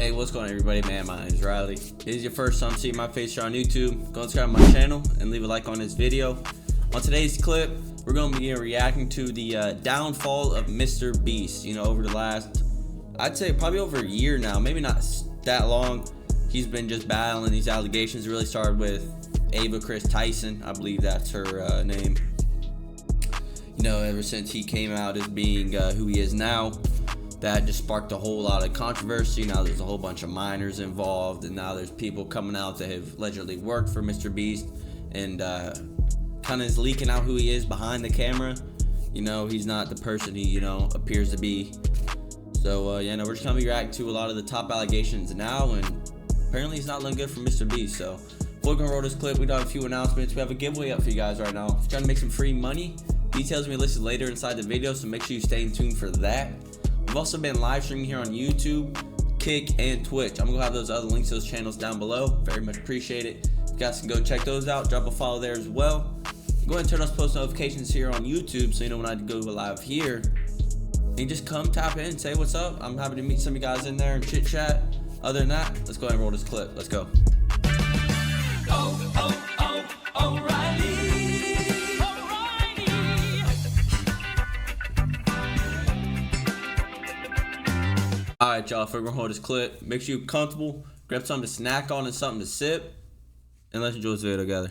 Hey, what's going on, everybody? Man, my name is Riley. If this is your first time seeing my face here on YouTube, go subscribe to my channel and leave a like on this video. On today's clip, we're going to be reacting to the downfall of Mr. Beast. You know, over the last, I'd say probably over a year now, maybe not that long, he's been just battling these allegations. It really started with Ava Chris Tyson, I believe that's her name. You know, ever since he came out as being who he is now, that just sparked a whole lot of controversy. Now there's a whole bunch of minors involved, and now there's people coming out that have allegedly worked for Mr. Beast and kind of is leaking out who he is behind the camera. You know, he's not the person he, you know, appears to be. So yeah, no, we're just gonna be reacting to a lot of the top allegations now, and apparently it's not looking good for Mr. Beast. So before we can roll this clip, we got a few announcements. We have a giveaway up for you guys right now. If you're trying to make some free money, details will be listed later inside the video, so make sure you stay tuned for that. We've also been live streaming here on YouTube, Kick, and Twitch. I'm gonna have those other links to those channels down below. Very much appreciate it. You guys can go check those out. Drop a follow there as well. Go ahead and turn on post notifications here on YouTube so you know when I go live here. And just come tap in, say what's up. I'm happy to meet some of you guys in there and chit chat. Other than that, let's go ahead and roll this clip. Let's go. Alright, y'all, if we're gonna hold this clip, make sure you're comfortable, grab something to snack on and something to sip, and let's enjoy this video together.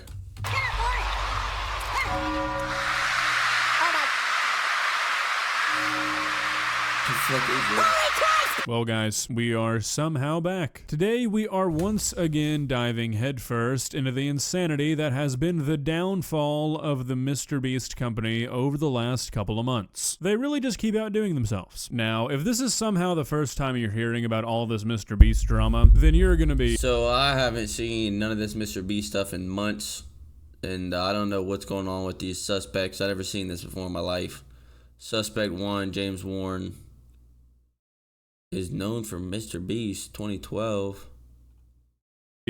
Well guys, we are somehow back. Today we are once again diving headfirst into the insanity that has been the downfall of the Mr. Beast company over the last couple of months. They really just keep outdoing themselves. Now, if this is somehow the first time you're hearing about all this Mr. Beast drama, then you're gonna be... So I haven't seen none of this Mr. Beast stuff in months, and I don't know what's going on with these suspects. I've never seen this before in my life. Suspect 1, James Warren, is known for Mr. Beast 2012.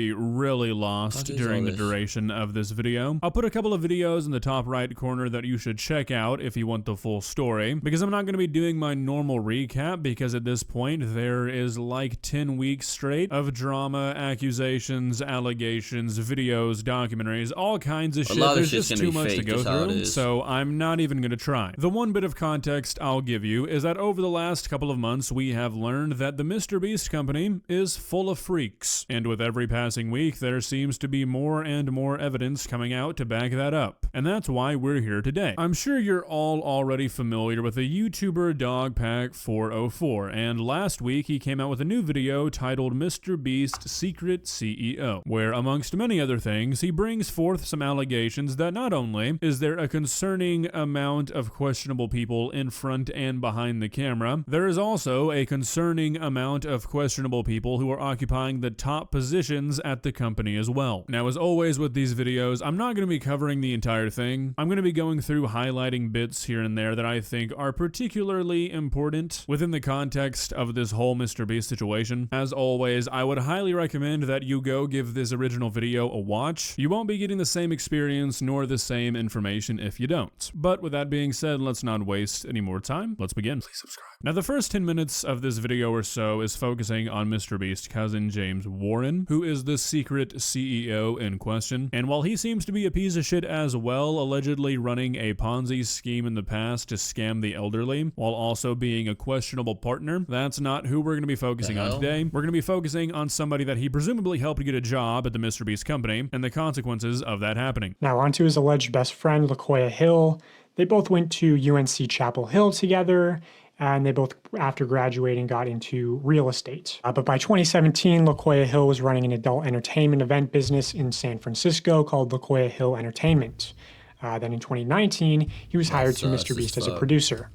Really lost during the duration of this video. I'll put a couple of videos in the top right corner that you should check out if you want the full story, because I'm not going to be doing my normal recap, because at this point there is like 10 weeks straight of drama, accusations, allegations, videos, documentaries, all kinds of shit. There's just too much to go through, so I'm not even going to try. The one bit of context I'll give you is that over the last couple of months we have learned that the Mr. Beast company is full of freaks, and with every passing week there seems to be more and more evidence coming out to back that up, and that's why we're here today. I'm sure you're all already familiar with the YouTuber Dogpack404, and last week he came out with a new video titled Mr. Beast Secret CEO, where amongst many other things he brings forth some allegations that not only is there a concerning amount of questionable people in front and behind the camera, there is also a concerning amount of questionable people who are occupying the top positions at the company as well. Now, as always with these videos, I'm not going to be covering the entire thing. I'm going to be going through highlighting bits here and there that I think are particularly important within the context of this whole Mr. Beast situation. As always, I would highly recommend that you go give this original video a watch. You won't be getting the same experience nor the same information if you don't. But with that being said, let's not waste any more time. Let's begin. Please subscribe. Now, the first 10 minutes of this video or so is focusing on Mr. Beast's cousin James Warren, who is the secret CEO in question. And while he seems to be a piece of shit as well, allegedly running a Ponzi scheme in the past to scam the elderly, while also being a questionable partner, that's not who we're going to be focusing on today. We're going to be focusing on somebody that he presumably helped get a job at the Mr. Beast company, and the consequences of that happening. Now on to his alleged best friend, Laa Hill. They both went to UNC Chapel Hill together, and they both, after graduating, got into real estate. But by 2017, Laa Hill was running an adult entertainment event business in San Francisco called Laa Hill Entertainment. Then in 2019, he was hired to Mr. Beast as a producer.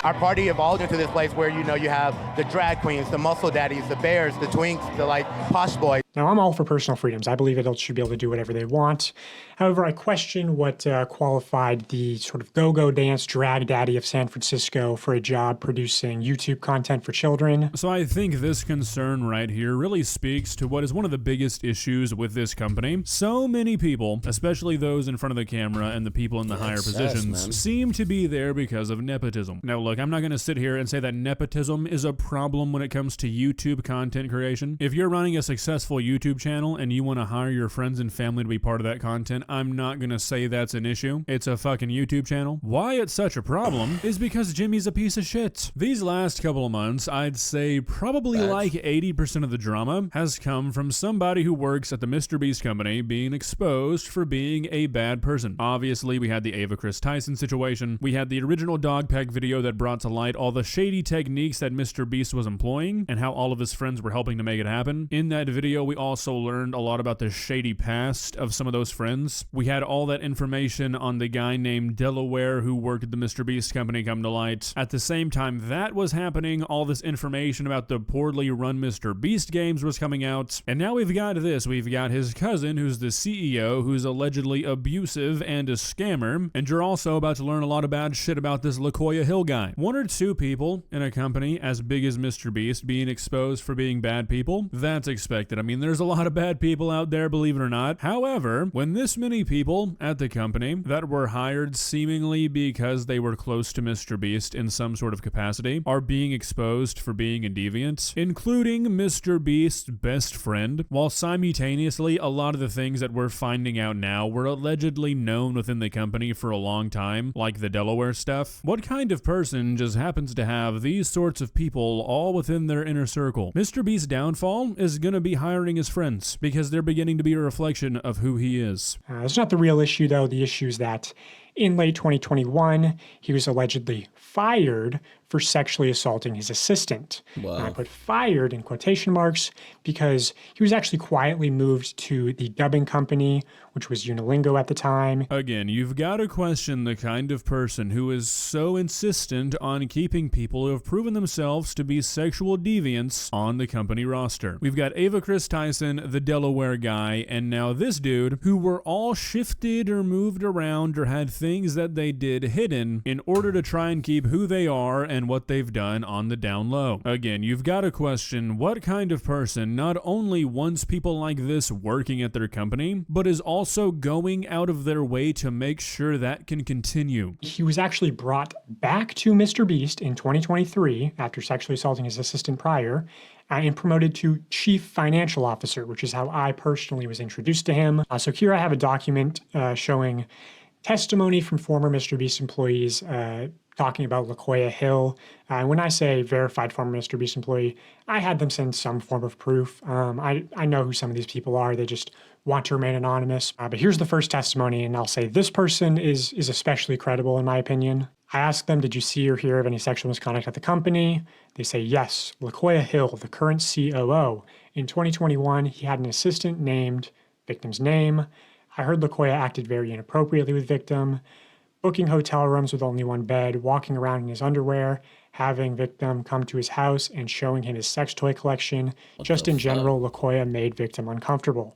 Our party evolved into this place where, you know, you have the drag queens, the muscle daddies, the bears, the twinks, the like posh boys. Now, I'm all for personal freedoms. I believe adults should be able to do whatever they want. However, I question what qualified the sort of go-go dance drag daddy of San Francisco for a job producing YouTube content for children. So I think this concern right here really speaks to what is one of the biggest issues with this company. So many people, especially those in front of the camera and the people in the higher positions, seem to be there because of nepotism. Now look, I'm not going to sit here and say that nepotism is a problem when it comes to YouTube content creation. If you're running a successful YouTube channel and you want to hire your friends and family to be part of that content, I'm not going to say that's an issue. It's a fucking YouTube channel. Why it's such a problem is because Jimmy's a piece of shit. These last couple of months, I'd say probably like 80% of the drama has come from somebody who works at the MrBeast company being exposed for being a bad person. Obviously, we had the Ava Chris Tyson situation. We had the original dog pack video that brought to light all the shady techniques that MrBeast was employing and how all of his friends were helping to make it happen. In that video, we also learned a lot about the shady past of some of those friends. We had all that information on the guy named Delaware who worked at the MrBeast company come to light. At the same time that was happening, all this information about the poorly run MrBeast games was coming out. And now we've got this. We've got his cousin who's the CEO who's allegedly abusive and a scammer. And you're also about to learn a lot of bad shit about this Laa Hill guy. One or two people in a company as big as MrBeast being exposed for being bad people, that's expected. I mean, there's a lot of bad people out there, believe it or not. However, when this many people at the company that were hired seemingly because they were close to MrBeast in some sort of capacity are being exposed for being a deviant, including MrBeast's best friend, while simultaneously a lot of the things that we're finding out now were allegedly known within the company for a long time, like the Delaware stuff. What kind of person just happens to have these sorts of people all within their inner circle? MrBeast's downfall is gonna be hiring his friends because they're beginning to be a reflection of who he is. It's not the real issue, though. The issue is that in late 2021, he was allegedly fired for sexually assaulting his assistant. Wow. And I put fired in quotation marks because he was actually quietly moved to the dubbing company, which was Unilingo at the time. Again, you've got to question the kind of person who is so insistent on keeping people who have proven themselves to be sexual deviants on the company roster. We've got Ava Chris Tyson, the Delaware guy, and now this dude, who were all shifted or moved around or had things that they did hidden in order to try and keep who they are and what they've done on the down low. Again, you've got to question what kind of person not only wants people like this working at their company, but is also going out of their way to make sure that can continue. He was actually brought back to MrBeast in 2023 after sexually assaulting his assistant prior, and promoted to Chief Financial Officer, which is how I personally was introduced to him. So here I have a document showing testimony from former MrBeast employees talking about Laa Hill. When I say verified former MrBeast employee, I had them send some form of proof. I know who some of these people are. They just want to remain anonymous. But here's the first testimony, and I'll say this person is especially credible in my opinion. I asked them, did you see or hear of any sexual misconduct at the company? They say, yes, Laa Hill, the current COO. In 2021, he had an assistant named victim's name. I heard Laa acted very inappropriately with victim, booking hotel rooms with only one bed, walking around in his underwear, having victim come to his house and showing him his sex toy collection. Just in general, Laa made victim uncomfortable.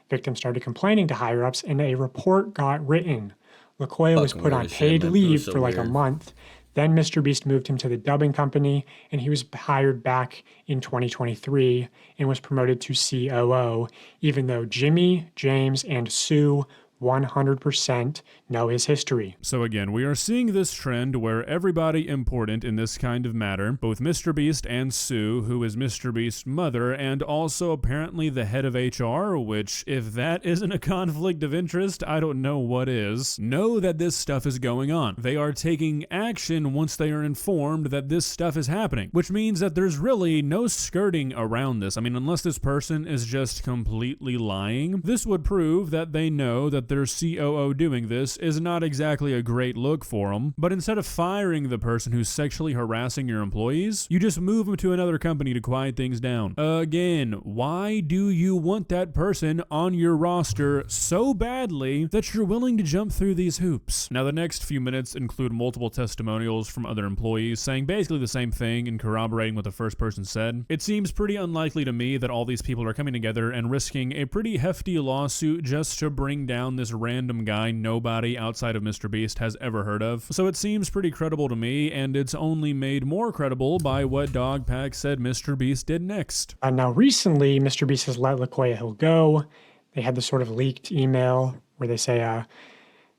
Victim started complaining to higher-ups and a report got written. Laa was put on paid leave for like a month. Then MrBeast moved him to the dubbing company, and he was hired back in 2023 and was promoted to COO, even though Jimmy, James, and Sue 100% know his history. So again, we are seeing this trend where everybody important in this kind of matter, both MrBeast and Sue, who is MrBeast's mother, and also apparently the head of HR, which if that isn't a conflict of interest, I don't know what is, know that this stuff is going on. They are taking action once they are informed that this stuff is happening, which means that there's really no skirting around this. I mean, unless this person is just completely lying, this would prove that they know that that their COO doing this is not exactly a great look for them, but instead of firing the person who's sexually harassing your employees, you just move them to another company to quiet things down. Again, why do you want that person on your roster so badly that you're willing to jump through these hoops? Now, the next few minutes include multiple testimonials from other employees saying basically the same thing and corroborating what the first person said. It seems pretty unlikely to me that all these people are coming together and risking a pretty hefty lawsuit just to bring down this random guy nobody outside of MrBeast has ever heard of. So it seems pretty credible to me, and it's only made more credible by what Dogpack said MrBeast did next. Now, recently, MrBeast has let Laa Hill go. They had this sort of leaked email where they say,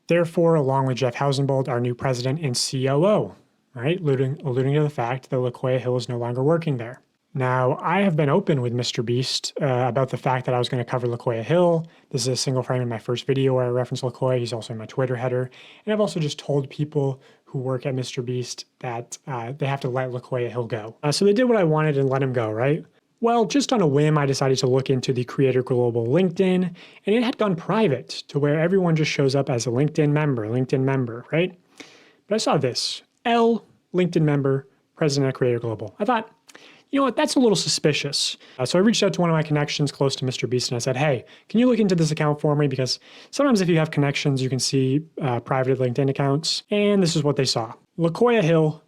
therefore, along with Jeff Hausenbold, our new president and COO, right? Alluding to the fact that Laa Hill is no longer working there. Now, I have been open with MrBeast about the fact that I was going to cover Laa Hill. This is a single frame in my first video where I reference Laa. He's also in my Twitter header. And I've also just told people who work at MrBeast that they have to let Laa Hill go. So they did what I wanted and let him go, right? Well, just on a whim, I decided to look into the Creator Global LinkedIn, and it had gone private to where everyone just shows up as a LinkedIn member, right? But I saw this, L, LinkedIn member, president at Creator Global. I thought, you know what, that's a little suspicious. So I reached out to one of my connections close to MrBeast and I said, hey, can you look into this account for me? Because sometimes if you have connections, you can see private LinkedIn accounts. And this is what they saw. Laa Hill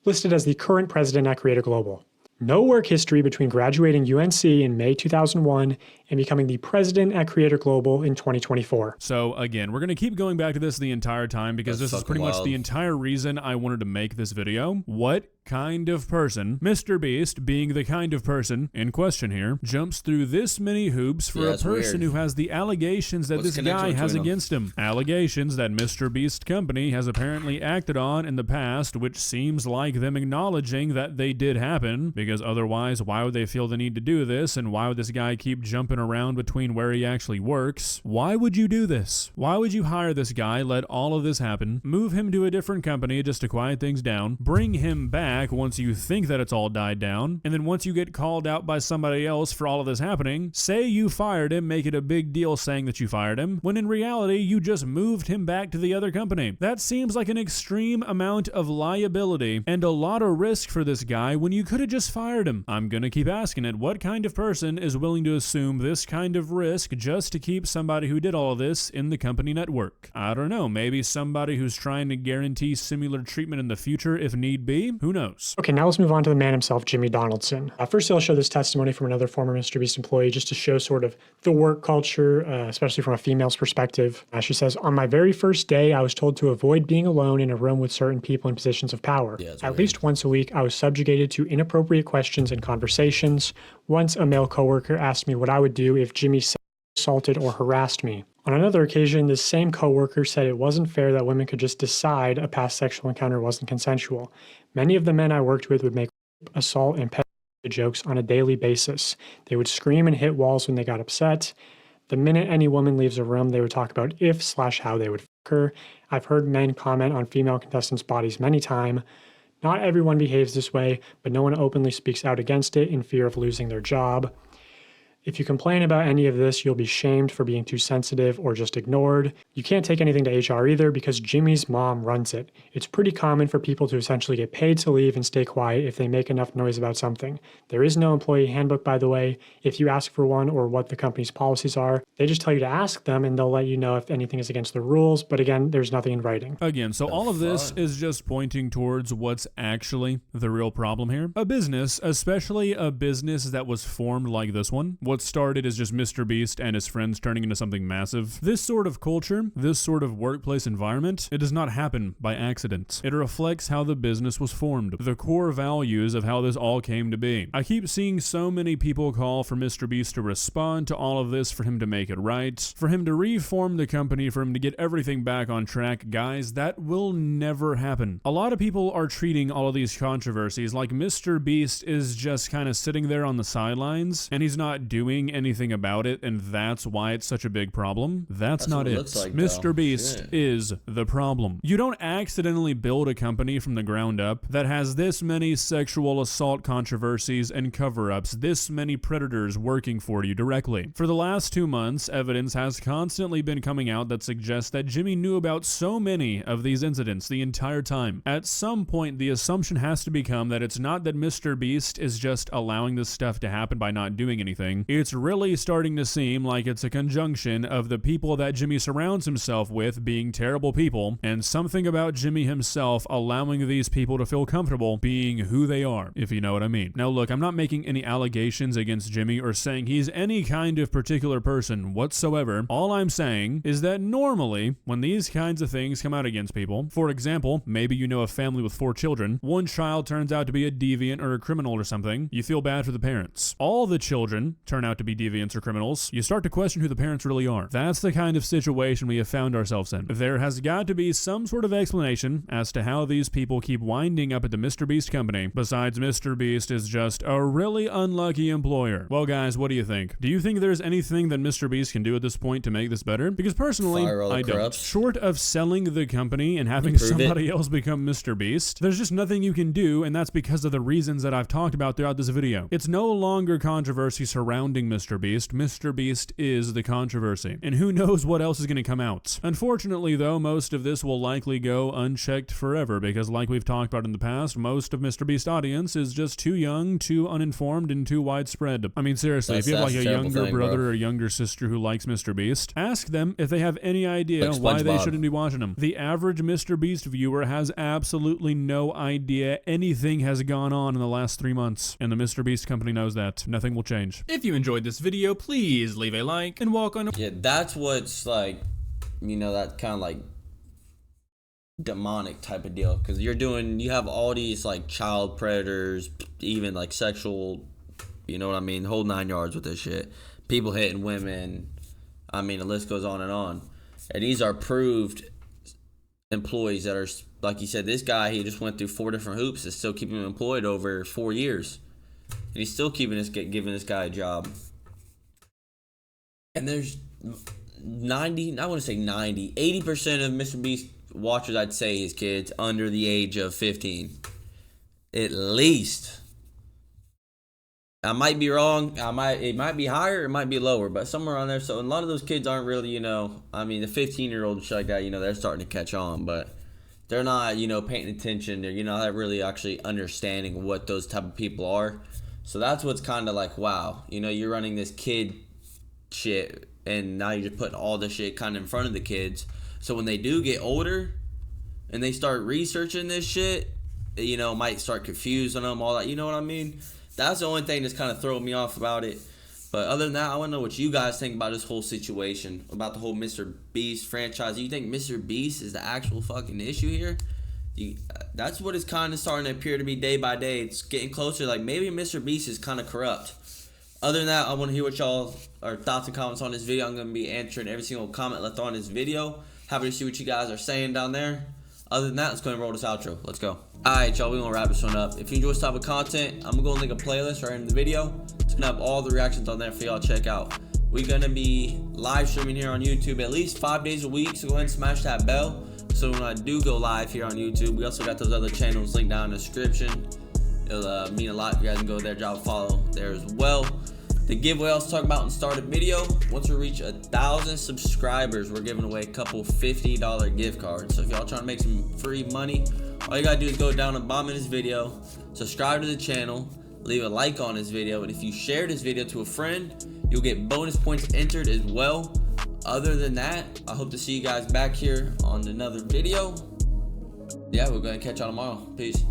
listed as the current president at Creator Global. No work history between graduating UNC in May 2001 and becoming the president at Creator Global in 2024. So again, we're going to keep going back to this the entire time because this is pretty much the entire reason I wanted to make this video. What kind of person, MrBeast being the kind of person in question here, jumps through this many hoops for a person who has the allegations that this guy has against him? Allegations that MrBeast company has apparently acted on in the past, which seems like them acknowledging that they did happen, because otherwise why would they feel the need to do this, and why would this guy keep jumping around between where he actually works? Why would you do this? Why would you hire this guy, let all of this happen, move him to a different company just to quiet things down, bring him back once you think that it's all died down, and then once you get called out by somebody else for all of this happening, say you fired him, make it a big deal saying that you fired him, when in reality you just moved him back to the other company? That seems like an extreme amount of liability and a lot of risk for this guy when you could have just fired him. I'm gonna keep asking it, what kind of person is willing to assume this kind of risk just to keep somebody who did all of this in the company network? I don't know, maybe somebody who's trying to guarantee similar treatment in the future if need be? Who knows? Okay, now let's move on to the man himself, Jimmy Donaldson. First, I'll show this testimony from another former MrBeast employee just to show sort of the work culture, especially from a female's perspective. She says, on my very first day, I was told to avoid being alone in a room with certain people in positions of power. At least once a week, I was subjugated to inappropriate questions and conversations. Once, a male coworker asked me what I would do if Jimmy assaulted or harassed me. On another occasion, this same coworker said it wasn't fair that women could just decide a past sexual encounter wasn't consensual. Many of the men I worked with would make assault and pedophilia jokes on a daily basis. They would scream and hit walls when they got upset. The minute any woman leaves a room, they would talk about if/how they would fuck her. I've heard men comment on female contestants' bodies many times. Not everyone behaves this way, but no one openly speaks out against it in fear of losing their job. If you complain about any of this, you'll be shamed for being too sensitive or just ignored. You can't take anything to HR either because Jimmy's mom runs it. It's pretty common for people to essentially get paid to leave and stay quiet if they make enough noise about something. There is no employee handbook, by the way. If you ask for one or what the company's policies are, they just tell you to ask them and they'll let you know if anything is against the rules. But again, there's nothing in writing. Again, so all of this is just pointing towards what's actually the real problem here. A business, especially a business that was formed like this one, what started as just MrBeast and his friends turning into something massive. This sort of culture, this sort of workplace environment, it does not happen by accident. It reflects how the business was formed, the core values of how this all came to be. I keep seeing so many people call for MrBeast to respond to all of this, for him to make it right, for him to reform the company, for him to get everything back on track. Guys, that will never happen. A lot of people are treating all of these controversies like MrBeast is just kind of sitting there on the sidelines and he's not doing doing anything about it, and that's why it's such a big problem. That's not what it. looks like, Mr. Beast Shit. is the problem. You don't accidentally build a company from the ground up that has this many sexual assault controversies and cover-ups, this many predators working for you directly. For the last 2 months, evidence has constantly been coming out that suggests that Jimmy knew about so many of these incidents the entire time. At some point, the assumption has to become that it's not that Mr. Beast is just allowing this stuff to happen by not doing anything. It's really starting to seem like it's a conjunction of the people that Jimmy surrounds himself with being terrible people, and something about Jimmy himself allowing these people to feel comfortable being who they are, if you know what I mean. Now look, I'm not making any allegations against Jimmy or saying he's any kind of particular person whatsoever. All I'm saying is that normally, when these kinds of things come out against people, for example, maybe you know a family with 4 children, one child turns out to be a deviant or a criminal or something, you feel bad for the parents. All the children turn out to be deviants or criminals, you start to question who the parents really are. That's the kind of situation we have found ourselves in. There has got to be some sort of explanation as to how these people keep winding up at the Mr. Beast company, besides Mr. Beast is just a really unlucky employer. Well guys, what do you think? Do you think there's anything that Mr. Beast can do at this point to make this better? Because personally, I don't. Short of selling the company and having somebody else become Mr. Beast, there's just nothing you can do, and that's because of the reasons that I've talked about throughout this video. It's no longer controversy surrounding Mr. Beast. Mr. Beast is the controversy, and who knows what else is going to come out. Unfortunately though, most of this will likely go unchecked forever, because like we've talked about in the past, most of Mr. Beast's audience is just too young, too uninformed, and too widespread. I mean seriously, if you have like a younger brother or a younger sister who likes Mr. Beast, ask them if they have any idea why they shouldn't be watching him. The average Mr. Beast viewer has absolutely no idea anything has gone on in the last 3 months, and the Mr. Beast company knows that. Nothing will change. If you enjoyed this video, please leave a like and walk on. Yeah, that's what's like, you know, that kind of like demonic type of deal, because you have all these like child predators, even like sexual, you know what I mean, the whole 9 yards with this shit. People hitting women, I mean the list goes on, and these are proved employees that are, like you said, this guy, he just went through 4 different hoops to still keep him employed over 4 years, and he's still giving this guy a job. And there's 80% of Mr. Beast watchers, I'd say, his kids under the age of 15, at least. I might be wrong. It might be higher, it might be lower, but somewhere on there. So a lot of those kids aren't really, you know, I mean, the 15-year-old shit like that, you know, they're starting to catch on, but they're not, you know, paying attention. They're, you know, not really actually understanding what those type of people are. So that's what's kind of like, wow, you know, you're running this kid shit, and now you're just putting all the shit kind of in front of the kids. So when they do get older and they start researching this shit, you know, might start confused on them, all that, you know what I mean? That's the only thing that's kind of throwing me off about it. But other than that, I want to know what you guys think about this whole situation, about the whole Mr. Beast franchise. Do you think Mr. Beast is the actual fucking issue here? That's what it's kind of starting to appear to be day by day. It's getting closer. Like, maybe Mr. Beast is kind of corrupt. Other than that, I want to hear what y'all are thoughts and comments on this video. I'm going to be answering every single comment left on this video. Happy to see what you guys are saying down there. Other than that, let's go and roll this outro. Let's go. Alright, y'all, we're going to wrap this one up. If you enjoy this type of content, I'm going to go and link a playlist right in the video. It's going to have all the reactions on there for y'all to check out. We're going to be live streaming here on YouTube at least 5 days a week, so go ahead and smash that bell. So when I do go live here on YouTube, we also got those other channels linked down in the description. It'll mean a lot if you guys can go there, drop a follow there as well. The giveaway I was talking about in the start of the video, once we reach 1,000 subscribers, we're giving away a couple $50 gift cards. So if y'all trying to make some free money, all you gotta do is go down to the bottom of this video, subscribe to the channel, leave a like on this video, and if you share this video to a friend, you'll get bonus points entered as well. Other than that, I hope to see you guys back here on another video. Yeah, we're gonna catch y'all tomorrow. Peace.